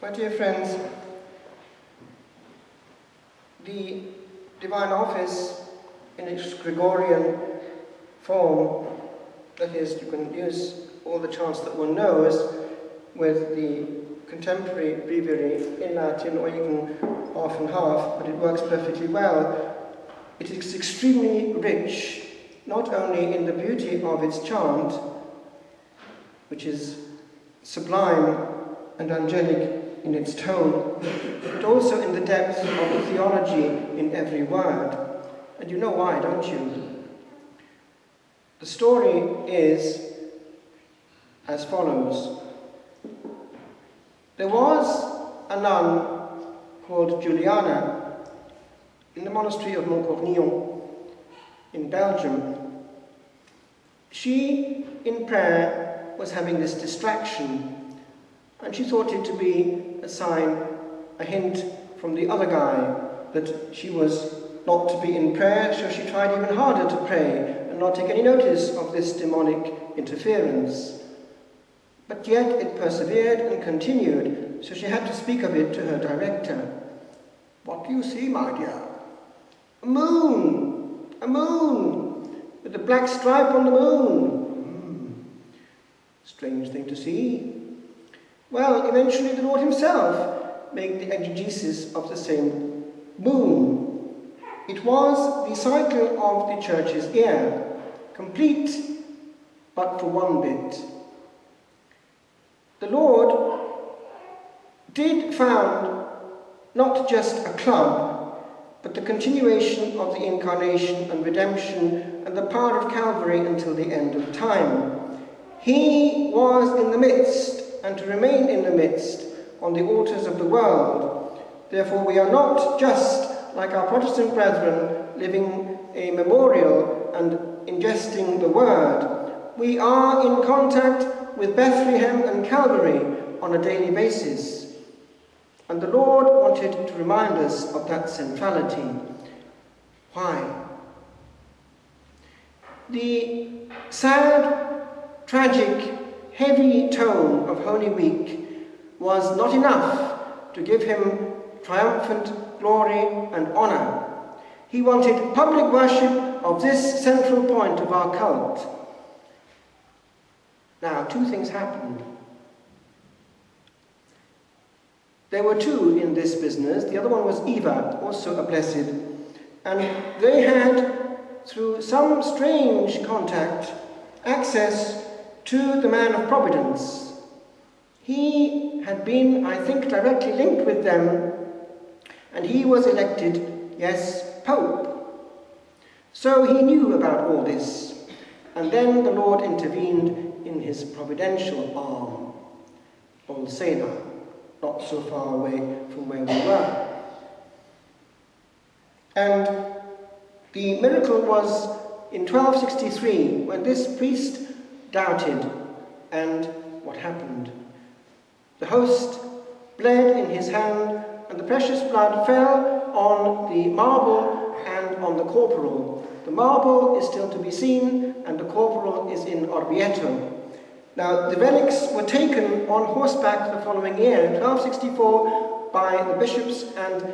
My dear friends, the divine office in its Gregorian form, that is, you can use all the chants that one knows with the contemporary breviary in Latin, or even half and half, but it works perfectly well. It is extremely rich, not only in the beauty of its chant, which is sublime and angelic in its tone, but also in the depth of the theology in every word. And you know why, don't you? The story is as follows. There was a nun called Juliana in the monastery of Montcornillon in Belgium. She, in prayer, was having this distraction, and she thought it to be a sign, a hint from the other guy that she was not to be in prayer, so she tried even harder to pray and not take any notice of this demonic interference. But yet it persevered and continued, so she had to speak of it to her director. "What do you see, my dear?" "A moon! A moon! With a black stripe on the moon." Strange thing to see. Well, eventually the Lord himself made the exegesis of the same moon. It was the cycle of the church's year, complete but for one bit. The Lord did found not just a club, but the continuation of the incarnation and redemption and the power of Calvary until the end of time. He was in the midst, and to remain in the midst on the altars of the world. Therefore, we are not just like our Protestant brethren living a memorial and ingesting the word. We are in contact with Bethlehem and Calvary on a daily basis. And the Lord wanted to remind us of that centrality. Why? The sad, tragic, heavy tone of Holy Week was not enough to give him triumphant glory and honour. He wanted public worship of this central point of our cult. Now, two things happened. There were two in this business. The other one was Eva, also a blessed. And they had, through some strange contact, access to the man of providence. He had been, I think, directly linked with them, and he was elected, yes, Pope. So he knew about all this, and then the Lord intervened in his providential arm, Bolsena, not so far away from where we were. And the miracle was in 1263, when this priest doubted, and what happened? The host bled in his hand, and the precious blood fell on the marble and on the corporal. The marble is still to be seen, and the corporal is in Orvieto. Now, the relics were taken on horseback the following year, 1264, by the bishops and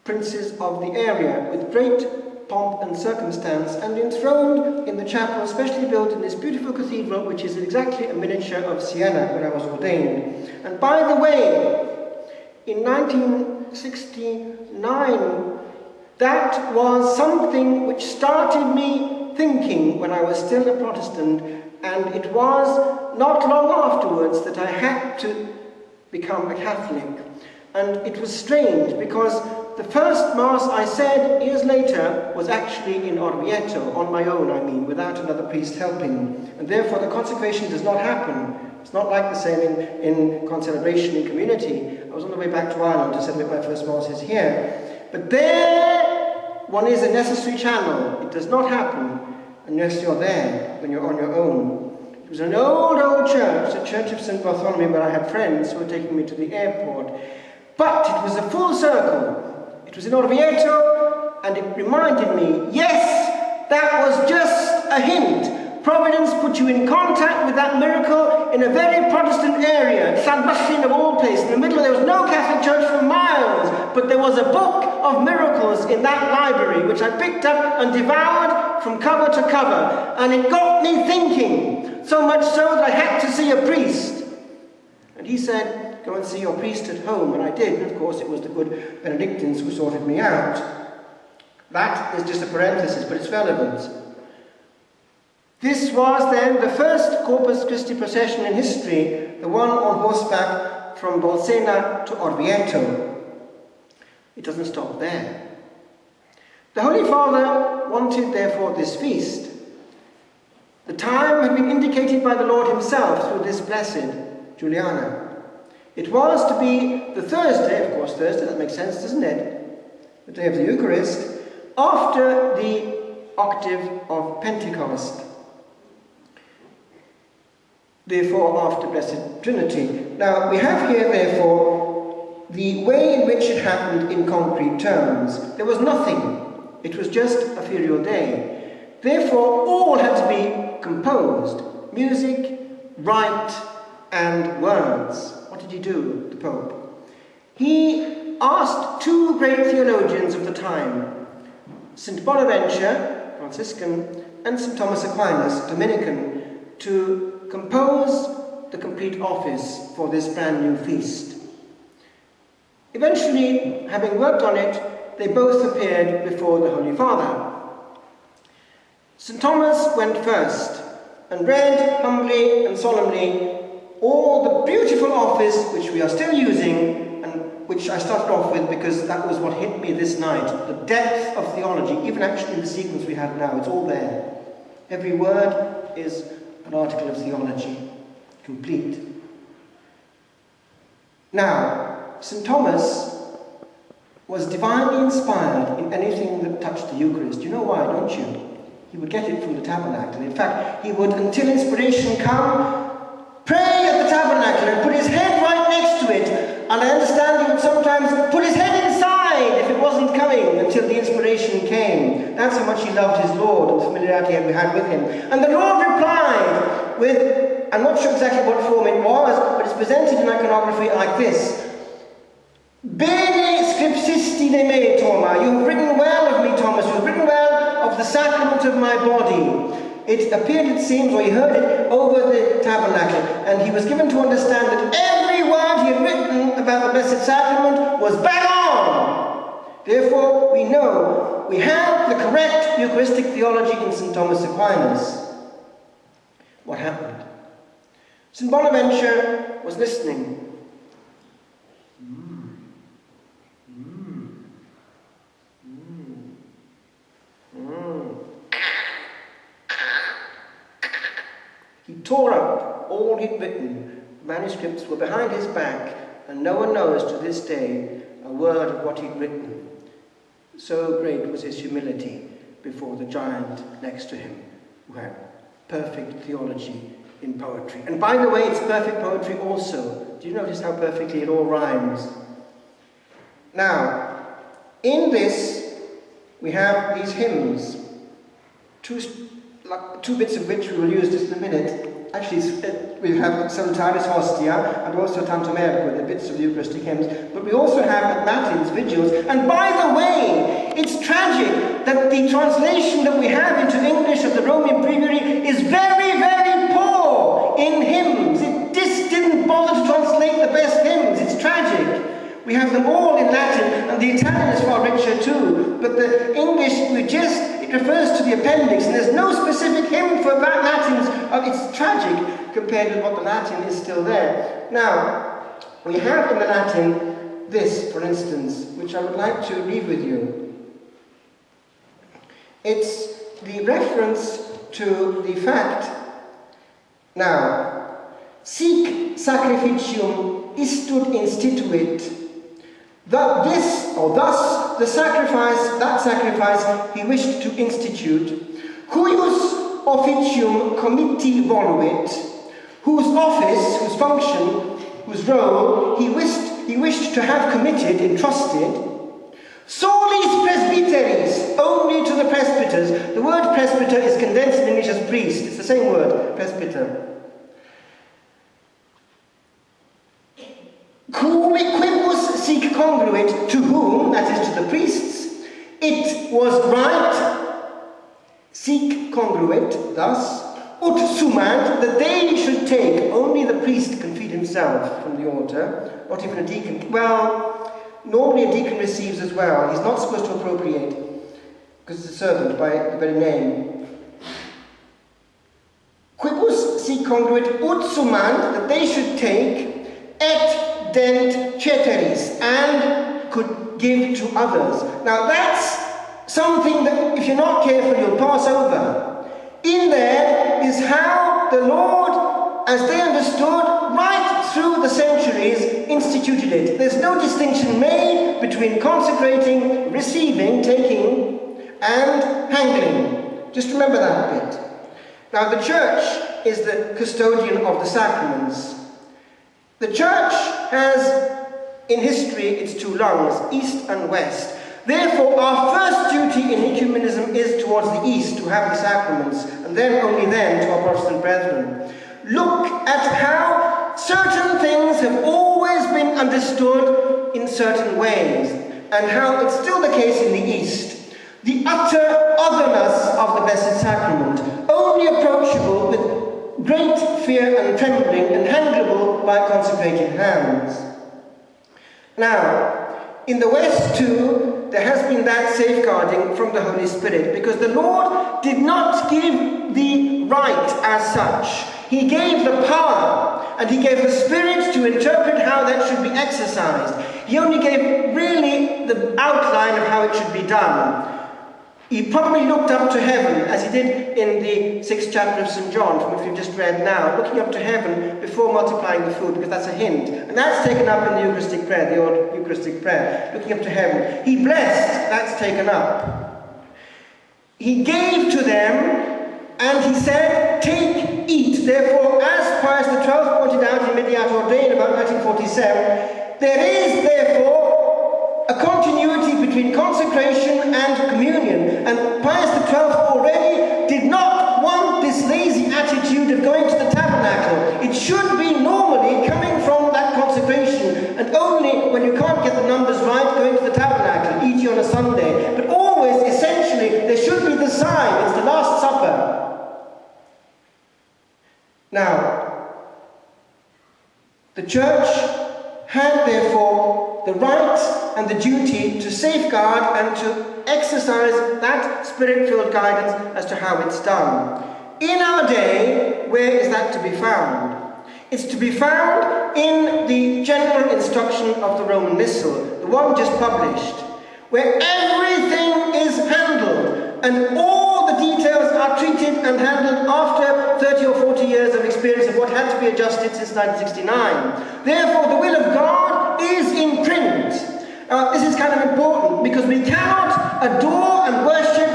princes of the area, with great pomp and circumstance, and enthroned in the chapel especially built in this beautiful cathedral, which is exactly a miniature of Siena, where I was ordained. And by the way, in 1969, that was something which started me thinking when I was still a Protestant, and it was not long afterwards that I had to become a Catholic. And it was strange, because the first Mass I said years later was actually in Orvieto, on my own, I mean, without another priest helping. And therefore the consecration does not happen. It's not like the same in concelebration in community. I was on the way back to Ireland to celebrate my first Masses here. But there, one is a necessary channel. It does not happen unless you're there, when you're on your own. It was an old church, the Church of St. Bartholomew, where I had friends who were taking me to the airport. But it was a full circle. It was in Orvieto, and it reminded me, yes, that was just a hint. Providence put you in contact with that miracle in a very Protestant area, San Bassino of all places, in the middle there was no Catholic church for miles, but there was a book of miracles in that library, which I picked up and devoured from cover to cover, and it got me thinking, so much so that I had to see a priest. And he said, go and see your priest at home, and I did, and of course it was the good Benedictines who sorted me out. That is just a parenthesis, but it's relevant. This was then the first Corpus Christi procession in history, the one on horseback from Bolsena to Orvieto. It doesn't stop there. The Holy Father wanted, therefore, this feast. The time had been indicated by the Lord himself through this blessed Juliana. It was to be the Thursday, of course, Thursday, that makes sense, doesn't it? The day of the Eucharist, after the octave of Pentecost. Therefore, after Blessed Trinity. Now, we have here, therefore, the way in which it happened in concrete terms. There was nothing. It was just a ferial day. Therefore, all had to be composed. Music, rite, and words. What did he do, the Pope? He asked two great theologians of the time, St. Bonaventure, Franciscan, and St. Thomas Aquinas, Dominican, to compose the complete office for this brand new feast. Eventually, having worked on it, they both appeared before the Holy Father. St. Thomas went first and read humbly and solemnly all the beautiful office which we are still using and which I started off with because that was what hit me this night. The depth of theology, even actually in the sequence we had now, it's all there. Every word is an article of theology, complete. Now, St. Thomas was divinely inspired in anything that touched the Eucharist. You know why, don't you? He would get it from the tabernacle. In fact, he would, until inspiration come, pray at the tabernacle and put his head right next to it. And I understand he would sometimes put his head inside if it wasn't coming until the inspiration came. That's how much he loved his Lord and the familiarity we had with him. And the Lord replied with, I'm not sure exactly what form it was, but it's presented in iconography like this. Bene scripsisti de me, Thomas. You have written well of me, Thomas. You have written well of the sacrament of my body. It appeared, it seems, or he heard it over the tabernacle, and he was given to understand that every word he had written about the Blessed Sacrament was bang on. Therefore, we know we have the correct Eucharistic theology in St. Thomas Aquinas. What happened? St. Bonaventure was listening. He tore up all he'd written. Manuscripts were behind his back, and no one knows to this day a word of what he'd written. So great was his humility before the giant next to him, who had perfect theology in poetry. And by the way, it's perfect poetry also. Do you notice how perfectly it all rhymes? Now, in this, we have these hymns, two bits of which we will use just in a minute. Actually, we have Salutaris Hostia and also Tantum Ergo, the bits of the Eucharistic hymns, but we also have at Matins vigils. And by the way, it's tragic that the translation that we have into English of the Roman Breviary is very, very poor in hymns. It just didn't bother to translate the best hymns. It's tragic. We have them all in Latin, and the Italian is far richer too. But the English, it refers to the appendix, and there's no specific hymn for Latins. It's tragic compared with what the Latin is still there. Now, we have in the Latin this, for instance, which I would like to read with you. It's the reference to the fact, now, sic sacrificium istud instituit, thus the sacrifice he wished to institute, cuius officium committi voluit, whose office, whose function, whose role he wished to have committed, entrusted, solis presbyteris, only to the presbyters. The word presbyter is condensed in English as priest. It's the same word, presbyter. sic congruit, to whom, that is to the priests, it was right, sic congruit, thus, ut sumant, that they should take. Only the priest can feed himself from the altar, not even a deacon. Well, normally a deacon receives as well. He's not supposed to appropriate, because it's a servant by the very name. Quibus sic congruit ut sumant, that they should take, et dent ceteris, and could give to others. Now that's something that, if you're not careful, you'll pass over. In there is how the Lord, as they understood, right through the centuries, instituted it. There's no distinction made between consecrating, receiving, taking, and handling. Just remember that bit. Now, the church is the custodian of the sacraments. The church has, in history, its two lungs, east and west. Therefore, our first duty in ecumenism is towards the east, to have the sacraments, and then only then to our Protestant brethren. Look at how certain things have always been understood in certain ways, and how it's still the case in the east. The utter otherness of the Blessed Sacrament, only approachable with great fear and trembling, and handleable by consecrated hands. Now, in the West too, there has been that safeguarding from the Holy Spirit, because the Lord did not give the right as such. He gave the power, and He gave the Spirit to interpret how that should be exercised. He only gave really the outline of how it should be done. He probably looked up to heaven, as he did in the 6th chapter of St. John, from which we've just read now, looking up to heaven before multiplying the food, because that's a hint. And that's taken up in the Eucharistic prayer, the old Eucharistic prayer, looking up to heaven. He blessed, that's taken up. He gave to them, and he said, take, eat. Therefore, as Pius XII pointed out in Mediator Dei in about 1947, there is, therefore, a continuity between consecration and communion. And Pius XII already did not want this lazy attitude of going to the tabernacle. It should be normally coming from that consecration, and only when you can't get the numbers right, going to the tabernacle, e.g. on a Sunday. But always, essentially, there should be the sign. It's the Last Supper. Now, the church had, therefore, the right and the duty to safeguard and to exercise that spirit-filled guidance as to how it's done. In our day, where is that to be found? It's to be found in the general instruction of the Roman Missal, the one just published, where everything is handled and all the details are treated and handled after 30 or 40 years of experience of what had to be adjusted since 1969. Therefore, the will of God is in print. This is kind of important, because we cannot adore and worship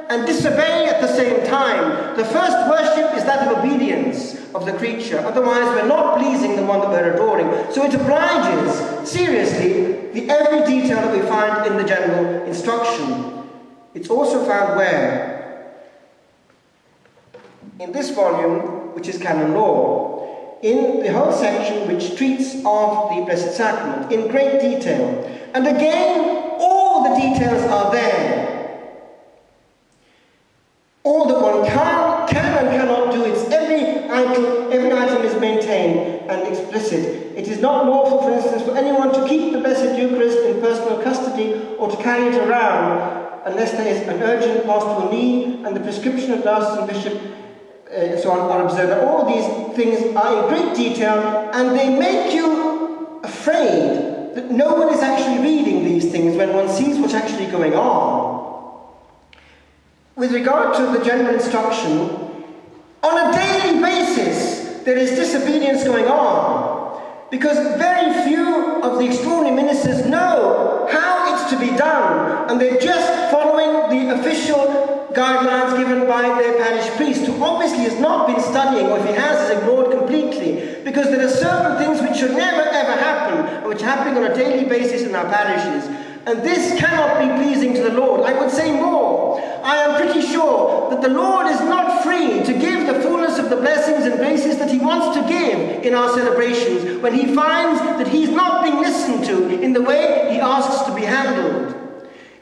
and disobey at the same time. The first worship is that of obedience of the creature. Otherwise, we're not pleasing the one that we're adoring. So it obliges, seriously, the every detail that we find in the general instruction. It's also found where? In this volume, which is Canon Law, in the whole section which treats of the Blessed Sacrament in great detail. And again, all the details are there. All that one can and cannot do, it's every item is maintained and explicit. It is not lawful, for instance, for anyone to keep the Blessed Eucharist in personal custody or to carry it around unless there is an urgent pastoral need, and the prescription of diocesan bishop and so on are observed. All these things are in great detail, and they make you afraid that no one is actually reading these things when one sees what's actually going on. With regard to the general instruction, on a daily basis there is disobedience going on, because very few of the extraordinary ministers know how it's to be done, and they're just following the official guidelines given by their parish priest, who obviously has not been studying, or if he has ignored completely, because there are certain things which should never ever happen, which are happening on a daily basis in our parishes. And this cannot be pleasing to the Lord. I would say more. I am pretty sure that the Lord is not free to give the fullness of the blessings and graces that He wants to give in our celebrations when He finds that He's not being listened to in the way he asks to be handled.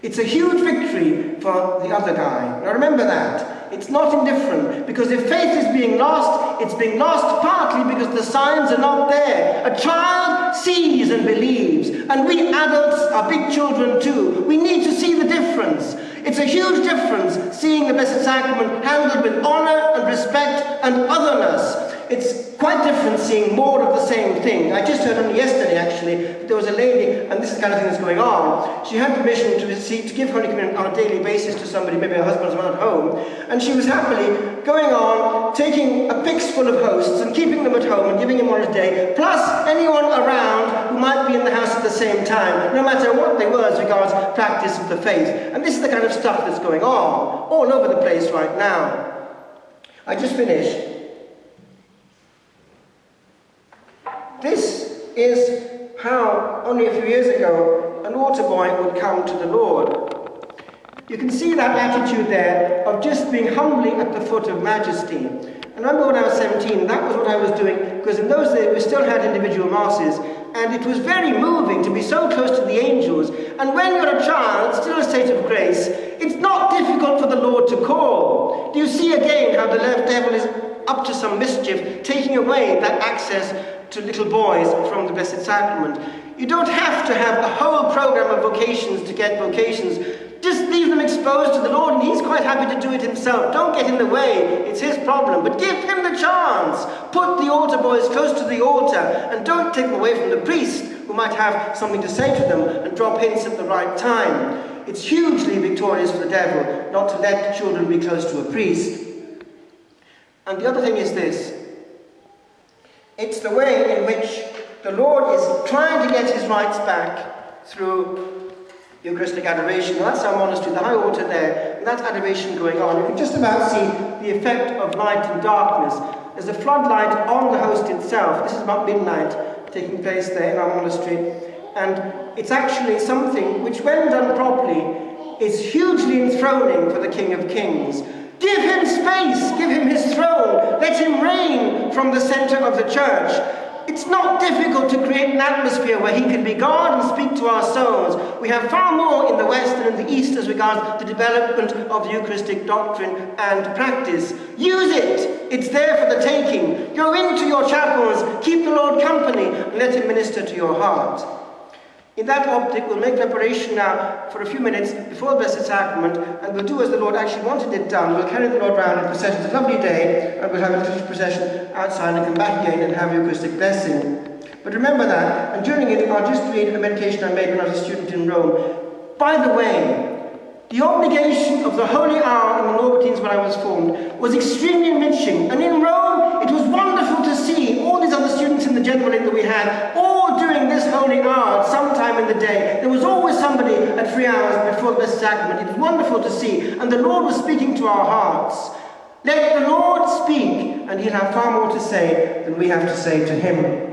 It's a huge victory for the other guy. Now remember that. It's not indifferent, because if faith is being lost, it's being lost partly because the signs are not there. A child sees and believes, and we adults are big children too. We need to see the difference. It's a huge difference seeing the Blessed Sacrament handled with honour and respect and otherness. It's quite different seeing more of the same thing. I just heard only yesterday, actually, that there was a lady, and this is the kind of thing that's going on. She had permission to give Holy Communion on a daily basis to somebody, maybe her husband's not at home, and she was happily going on, taking a pyx full of hosts and keeping them at home and giving him one a day, plus anyone around who might be in the house at the same time, no matter what they were as regards practice of the faith. And this is the kind of stuff that's going on all over the place right now. I just finished. This is how, only a few years ago, an altar boy would come to the Lord. You can see that attitude there of just being humbly at the foot of majesty. And I remember when I was 17, that was what I was doing, because in those days we still had individual masses, and it was very moving to be so close to the angels. And when you're a child, still in a state of grace, it's not difficult for the Lord to call. Do you see again how the devil is up to some mischief, taking away that access to little boys from the Blessed Sacrament? You don't have to have a whole program of vocations to get vocations. Just leave them exposed to the Lord, and he's quite happy to do it himself. Don't get in the way. It's his problem. But give him the chance. Put the altar boys close to the altar, and don't take them away from the priest, who might have something to say to them and drop hints at the right time. It's hugely victorious for the devil not to let children be close to a priest. And the other thing is this. It's the way in which the Lord is trying to get his rights back through Eucharistic adoration. And that's our monastery, the high altar there, and that's adoration going on. You can just about see the effect of light and darkness. There's a floodlight on the host itself. This is about midnight taking place there in our monastery. And it's actually something which, when done properly, is hugely enthroning for the King of Kings. Give him space, give him his throne, let him reign from the centre of the church. It's not difficult to create an atmosphere where he can be God and speak to our souls. We have far more in the West than in the East as regards the development of the Eucharistic doctrine and practice. Use it. It's there for the taking. Go into your chapels, keep the Lord company, and let him minister to your heart. In that optic, we'll make preparation now for a few minutes before the Blessed Sacrament, and we'll do as the Lord actually wanted it done. We'll carry the Lord round in procession. It's a lovely day, and we'll have a little procession outside and come back again and have Eucharistic blessing. But remember that, and during it, I'll just read a meditation I made when I was a student in Rome. By the way, the obligation of the Holy Hour in the Norbertines when I was formed was extremely enriching, and in Rome, it was wonderful to see all these other students in the general that we had, all doing this Holy Hour sometime in the day. There was always somebody at 3 hours before the Blessed Sacrament. It was wonderful to see, and the Lord was speaking to our hearts. Let the Lord speak, and he'll have far more to say than we have to say to him.